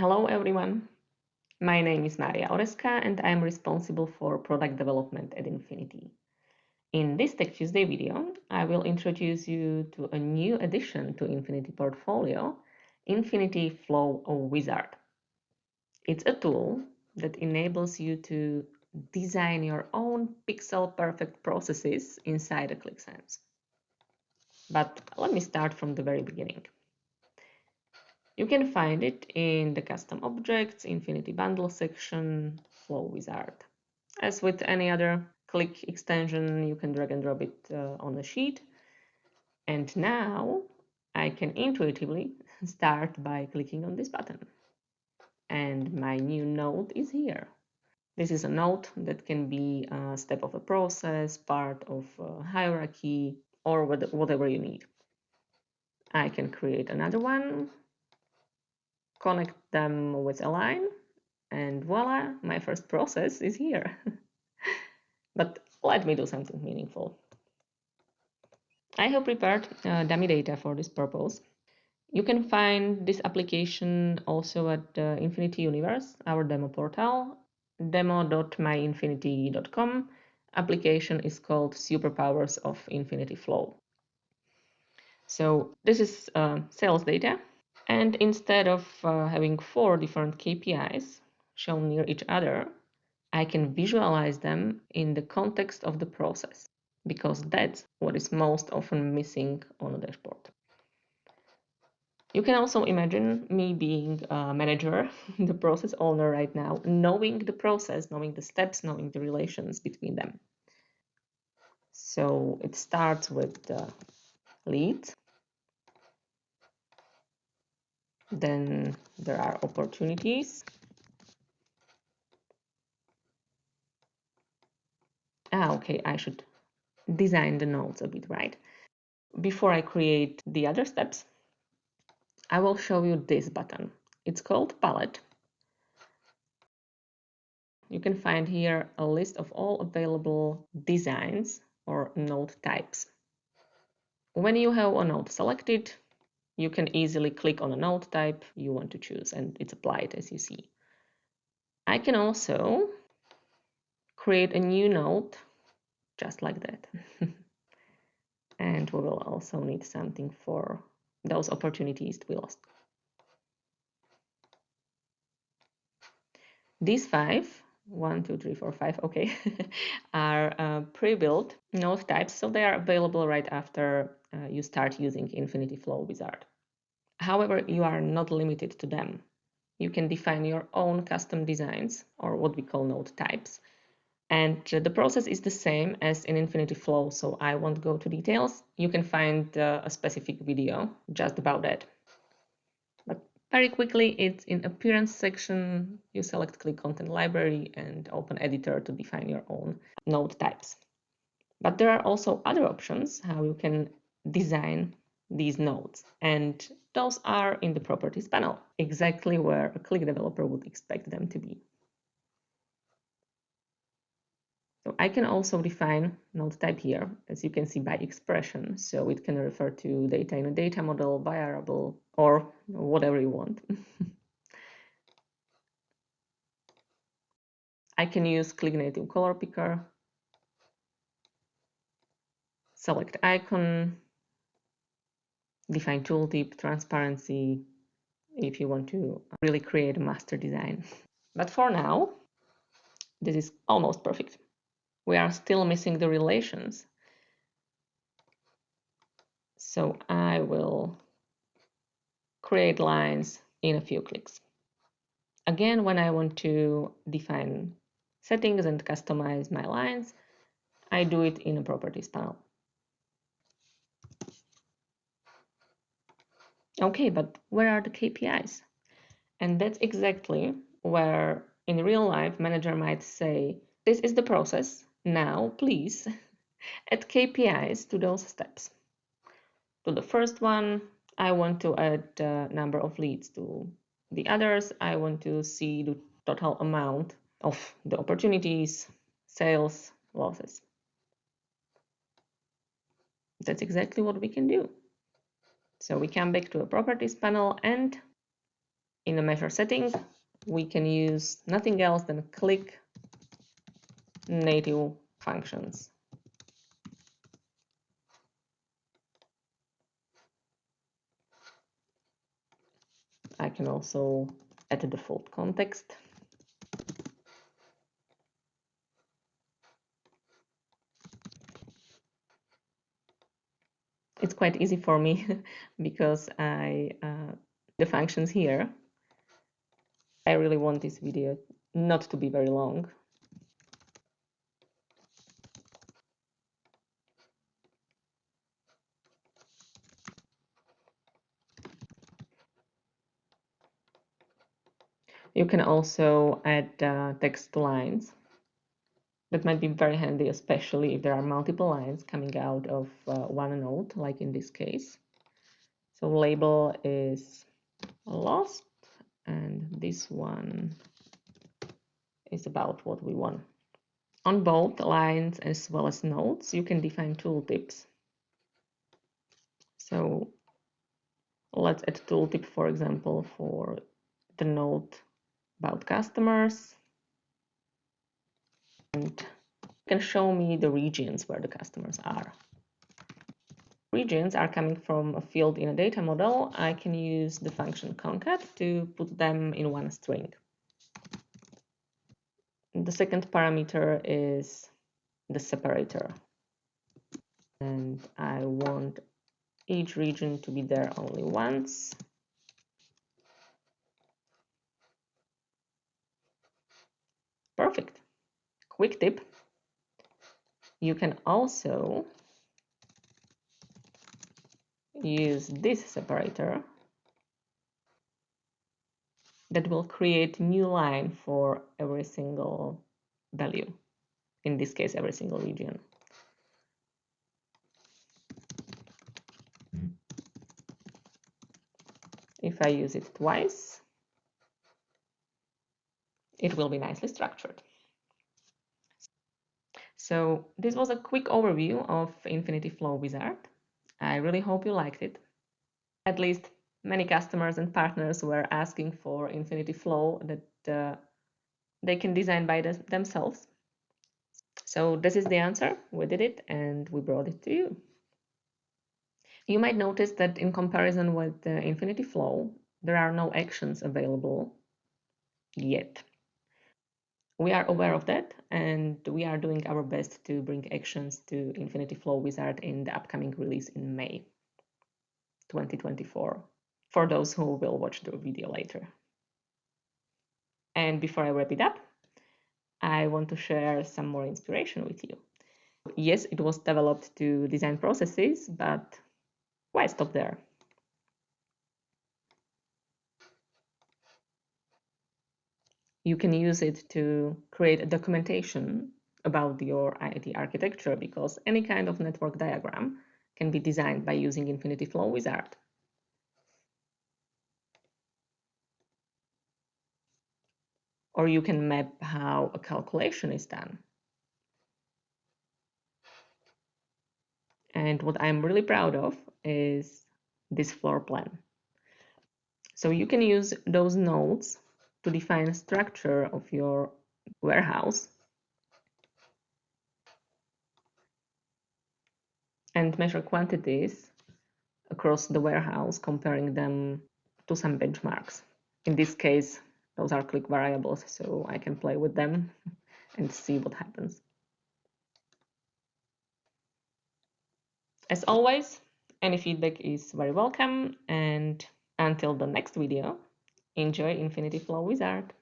Hello everyone, my name is Maria Oreska and I am responsible for product development at Inphinity. In this TechTuesday video, I will introduce you to a new addition to Inphinity portfolio, Inphinity Flow Wizard. It's a tool that enables you to design your own pixel-perfect processes inside a Qlik Sense. But let me start from the very beginning. You can find it in the Custom Objects, Infinity Bundle section, Flow Wizard. As with any other Qlik extension, you can drag and drop it on the sheet. And now I can intuitively start by clicking on this button. And my new node is here. This is a node that can be a step of a process, part of a hierarchy, or whatever you need. I can create another one, connect them with a line, and voila, my first process is here. But let me do something meaningful. I have prepared dummy data for this purpose. You can find this application also at Infinity Universe, our demo portal, demo.myinfinity.com. Application is called Superpowers of Infinity Flow. So this is sales data. And instead of having 4 different KPIs shown near each other, I can visualize them in the context of the process, because that's what is most often missing on a dashboard. You can also imagine me being a manager, the process owner right now, knowing the process, knowing the steps, knowing the relations between them. So it starts with the leads. Then there are opportunities. Okay, I should design the nodes a bit, right? Before I create the other steps, I will show you this button. It's called Palette. You can find here a list of all available designs or node types. When you have a node selected, you can easily click on a node type you want to choose, and it's applied as you see. I can also create a new node just like that. And we will also need something for those opportunities we lost. These 5, 1, 2, 3, 4, 5, okay, are pre-built node types, so they are available right after you start using Infinity Flow Wizard. However, you are not limited to them. You can define your own custom designs, or what we call node types. And the process is the same as in Infinity Flow, so I won't go to details. You can find a specific video just about that. But very quickly, it's in Appearance section. You select Qlik Content Library and open Editor to define your own node types. But there are also other options how you can design these nodes, and those are in the Properties panel, exactly where a Qlik developer would expect them to be. So I can also define node type here, as you can see, by expression. So it can refer to data in a data model, variable, or whatever you want. I can use Qlik Native Color Picker, select icon, define tooltip, transparency, if you want to really create a master design. But for now, this is almost perfect. We are still missing the relations. So I will create lines in a few clicks. Again, when I want to define settings and customize my lines, I do it in a Properties panel. Okay, but where are the KPIs? And that's exactly where in real life manager might say, this is the process, now please add KPIs to those steps. To the first one, I want to add the number of leads. To the others, I want to see the total amount of the opportunities, sales, losses. That's exactly what we can do. So we come back to a Properties panel and In the measure setting, we can use nothing else than Qlik native functions. I can also add a default context. It's quite easy for me because the functions here. I really want this video not to be very long. You can also add text lines. That might be very handy, especially if there are multiple lines coming out of one node, like in this case. So label is lost, and this one is about what we want. On both lines as well as nodes, you can define tooltips. So let's add tooltip, for example, for the node about customers. And you can show me the regions where the customers are. Regions are coming from a field in a data model. I can use the function concat to put them in one string. The second parameter is the separator. And I want each region to be there only once. Perfect. Quick tip. You can also use this separator that will create new line for every single value. In this case, every single region. If I use it twice, it will be nicely structured. So this was a quick overview of Inphinity Flow Wizard. I really hope you liked it. At least many customers and partners were asking for Inphinity Flow that they can design by themselves. So this is the answer. We did it and we brought it to you. You might notice that in comparison with the Inphinity Flow, there are no actions available yet. We are aware of that, and we are doing our best to bring actions to Inphinity Flow Wizard in the upcoming release in May 2024, for those who will watch the video later. And before I wrap it up, I want to share some more inspiration with you. Yes, it was developed to design processes, but why stop there? You can use it to create a documentation about your IoT architecture, because any kind of network diagram can be designed by using Inphinity Flow Wizard. Or you can map how a calculation is done. And what I'm really proud of is this floor plan. So you can use those nodes to define structure of your warehouse and measure quantities across the warehouse, comparing them to some benchmarks. In this case, those are Qlik variables, so I can play with them and see what happens. As always, any feedback is very welcome, and until the next video, enjoy Inphinity Flow Wizard.